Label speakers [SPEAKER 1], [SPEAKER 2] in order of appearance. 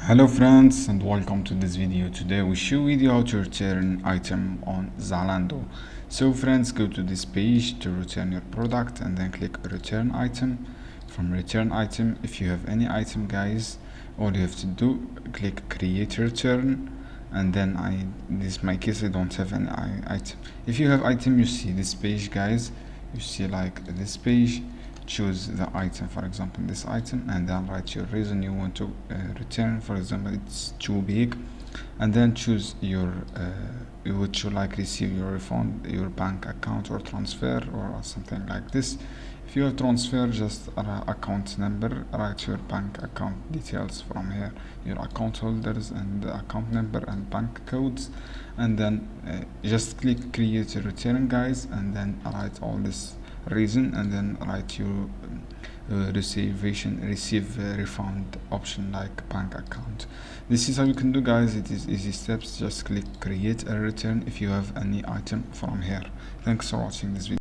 [SPEAKER 1] Hello friends and welcome to this video. Today we show you how to return item on Zalando. So friends, go to this page to return your product and then click return item. From return item, if you have any item guys, all you have to do, click create return, and then this is my case, I don't have any item. If you have item, you see this page guys, you see like this page. Choose the item, for example this item, and then write your reason you want to return. For example, it's too big, and then choose your would you like receive your refund, your bank account or transfer or something like this. If you have transfer, just account number, write your bank account details from here, your account holders and the account number and bank codes, and then just click create a return guys, and then write all this reason, and then write your receive refund option like bank account. This is how you can do guys. It is easy steps. Just click create a return if you have any item from here. Thanks for watching this video.